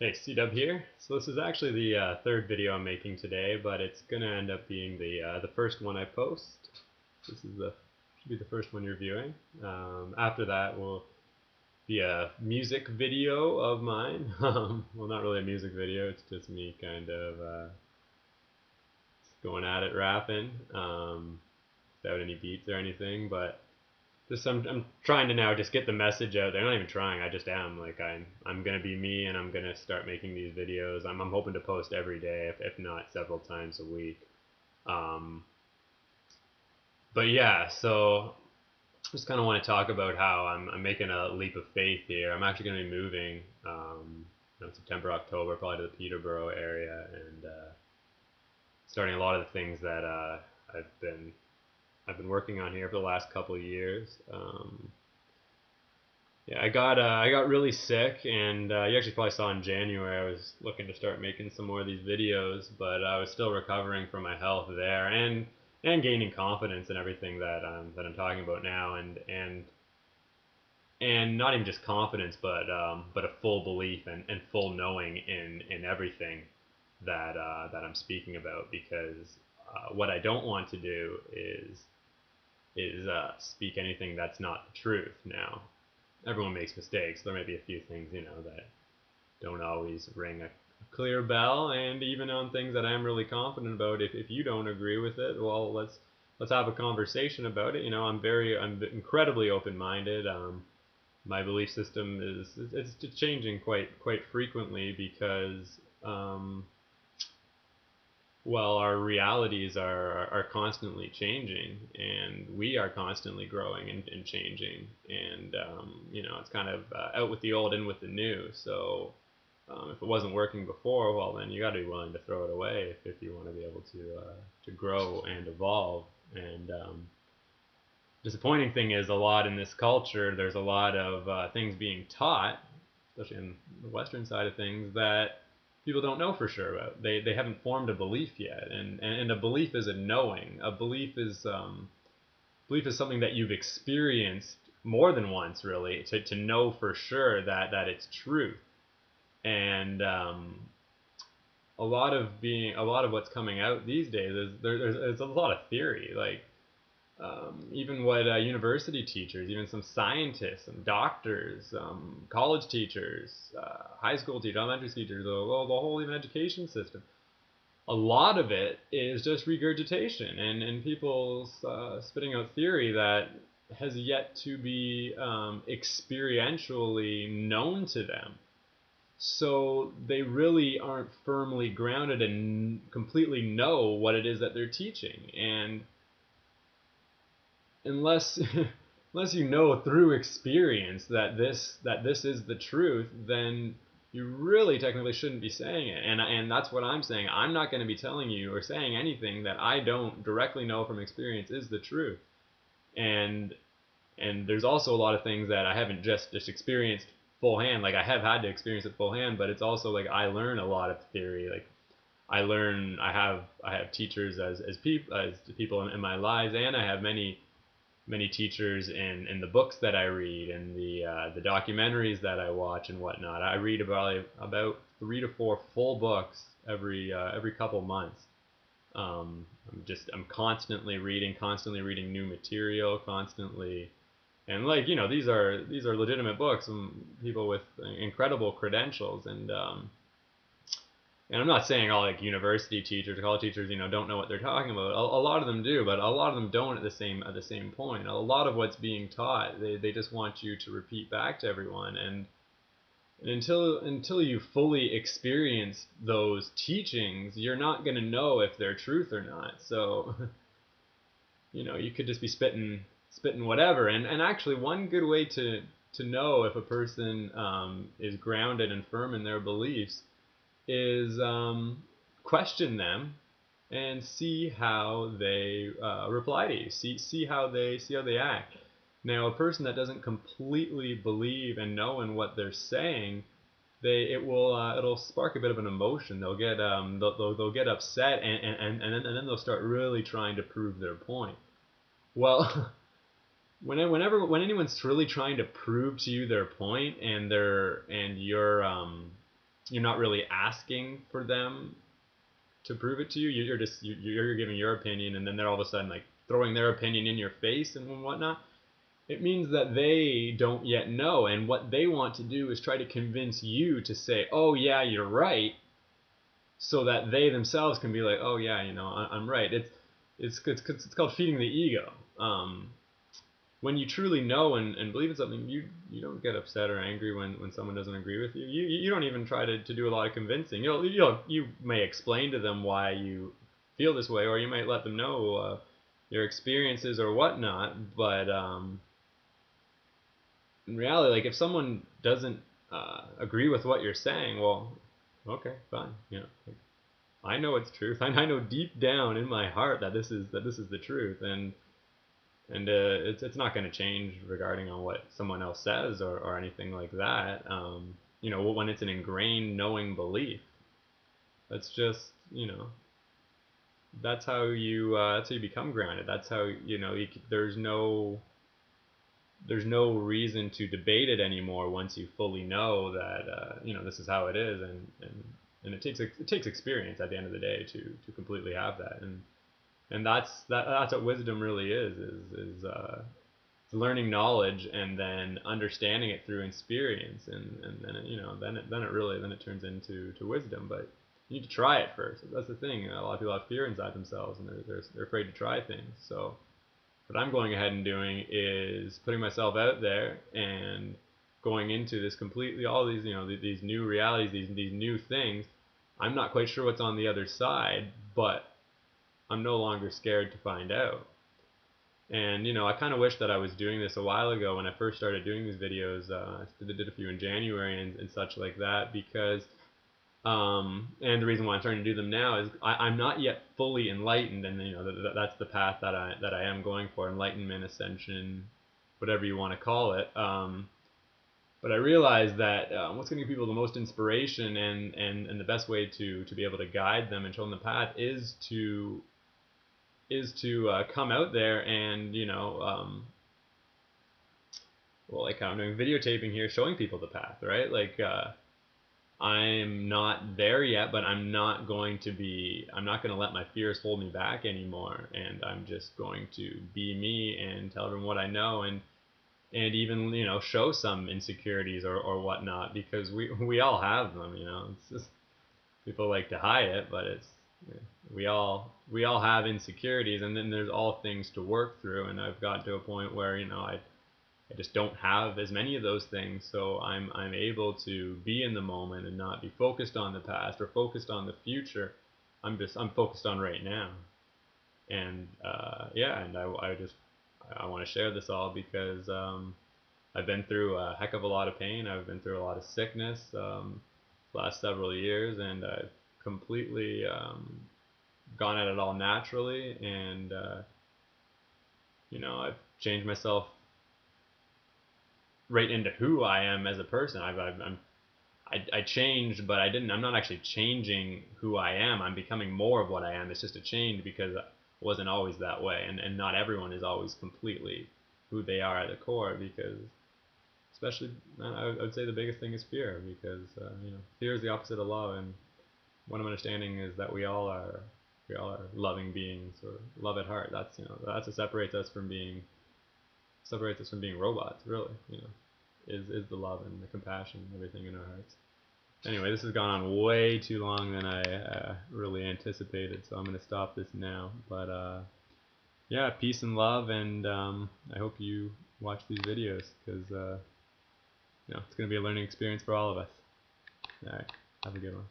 Hey, C-Dub here. So this is actually the third video I'm making today, but it's gonna end up being the first one I post. This is the should be the first one you're viewing. After that will be a music video of mine. Well, not really a music video. It's just me kind of going at it, rapping, without any beats or anything. But just I'm trying to now just get the message out there. I'm not even trying. I just am. Like I'm gonna be me, and I'm gonna start making these videos. I'm hoping to post every day, if not several times a week. Um, but yeah, so just kind of want to talk about how I'm making a leap of faith here. I'm actually gonna be moving, September, October, probably to the Peterborough area, and starting a lot of the things that I've been I've been working on here for the last couple of years. Yeah, I got really sick, and you actually probably saw in January I was looking to start making some more of these videos, but I was still recovering from my health there, and gaining confidence in everything that I'm talking about now, and not even just confidence, but a full belief and full knowing in everything that I'm speaking about, because what I don't want to do is speak anything that's not the truth. Now, everyone makes mistakes. There may be a few things, that don't always ring a clear bell, and even on things that I'm really confident about, if you don't agree with it, well, let's have a conversation about it. I'm incredibly open-minded. My belief system it's changing quite frequently because well, our realities are constantly changing, and we are constantly growing and changing, and it's kind of out with the old, in with the new. So if it wasn't working before, well, then you got to be willing to throw it away if you want to be able to grow and evolve. And disappointing thing is, a lot in this culture, there's a lot of things being taught, especially in the Western side of things, that people don't know for sure about. They haven't formed a belief yet, and a belief is a knowing. A belief is something that you've experienced more than once, really, to know for sure that it's truth. And a lot of what's coming out these days is there's a lot of theory, like even what university teachers, even some scientists, some doctors, college teachers, high school teachers, elementary teachers, the whole even education system. A lot of it is just regurgitation and people spitting out theory that has yet to be experientially known to them. So they really aren't firmly grounded and completely know what it is that they're teaching. And unless unless you know through experience that this is the truth, then you really technically shouldn't be saying it. And that's what I'm saying. I'm not going to be telling you or saying anything that I don't directly know from experience is the truth. And there's also a lot of things that I haven't just experienced full hand. Like, I have had to experience it full hand, but it's also like I learn a lot of theory. Like, I have teachers as people in my lives, and I have many teachers in the books that I read and the documentaries that I watch and whatnot. I read about 3 to 4 full books every couple months. I'm constantly reading new material, constantly, and like, these are legitimate books from people with incredible credentials. And I'm not saying all, like, university teachers, college teachers, don't know what they're talking about. A lot of them do, but a lot of them don't at the same point. A lot of what's being taught, they just want you to repeat back to everyone, and until you fully experience those teachings, you're not going to know if they're truth or not. So you could just be spitting whatever. And actually, one good way to know if a person is grounded and firm in their beliefs is question them and see how they reply to you. See how they act. Now, a person that doesn't completely believe and know in what they're saying, it'll spark a bit of an emotion. They'll get upset, and then they'll start really trying to prove their point. Well, when anyone's really trying to prove to you their point, and you're you're not really asking for them to prove it to you. You're just you're giving your opinion, and then they're all of a sudden like throwing their opinion in your face and whatnot. It means that they don't yet know, and what they want to do is try to convince you to say, "Oh yeah, you're right," so that they themselves can be like, "Oh yeah, I'm right." It's called feeding the ego. When you truly know and believe in something, you don't get upset or angry when someone doesn't agree with you. You don't even try to do a lot of convincing. You may explain to them why you feel this way, or you might let them know your experiences or whatnot. But in reality, like if someone doesn't agree with what you're saying, well, okay, fine. Like, I know it's truth. I know deep down in my heart that this is the truth, and it's not going to change regarding on what someone else says or anything like that. When it's an ingrained knowing belief, that's just that's how you become grounded. That's how there's no reason to debate it anymore once you fully know that this is how it is, and it takes experience at the end of the day to completely have that, and that's what wisdom really is learning knowledge and then understanding it through experience, and then it turns into wisdom. But you need to try it first. That's the thing. A lot of people have fear inside themselves, and they're afraid to try things. So what I'm going ahead and doing is putting myself out there and going into this completely, all these these new realities, these new things. I'm not quite sure what's on the other side, but I'm no longer scared to find out. And I kind of wish that I was doing this a while ago when I first started doing these videos. I did a few in January and such like that, because and the reason why I'm starting to do them now is I'm not yet fully enlightened, and that's the path that I am going for: enlightenment, ascension, whatever you want to call it. But I realize that what's going to give people the most inspiration and the best way to be able to guide them and show them the path is to come out there and well, like I'm doing videotaping here, showing people the path, right? Like I'm not there yet, but I'm not going to let my fears hold me back anymore, and I'm just going to be me and tell everyone what I know, and even show some insecurities or whatnot, because we all have them. It's just people like to hide it, but we all have insecurities, and then there's all things to work through, and I've got to a point where I just don't have as many of those things, so I'm able to be in the moment and not be focused on the past or focused on the future. I'm focused on right now, and yeah, and I want to share this all because I've been through a heck of a lot of pain. I've been through a lot of sickness last several years, and I've completely gone at it all naturally, and I've changed myself right into who I am as a person. I changed, but I'm not actually changing who I am. I'm becoming more of what I am. It's just a change because I wasn't always that way, and not everyone is always completely who they are at the core, because especially I would say the biggest thing is fear, because fear is the opposite of love, and what I'm understanding is that we all are loving beings, or love at heart. That's what separates us from being robots, really. Is the love and the compassion, everything in our hearts. Anyway, this has gone on way too long than I really anticipated, so I'm going to stop this now. But yeah, peace and love, and I hope you watch these videos, because it's going to be a learning experience for all of us. All right, have a good one.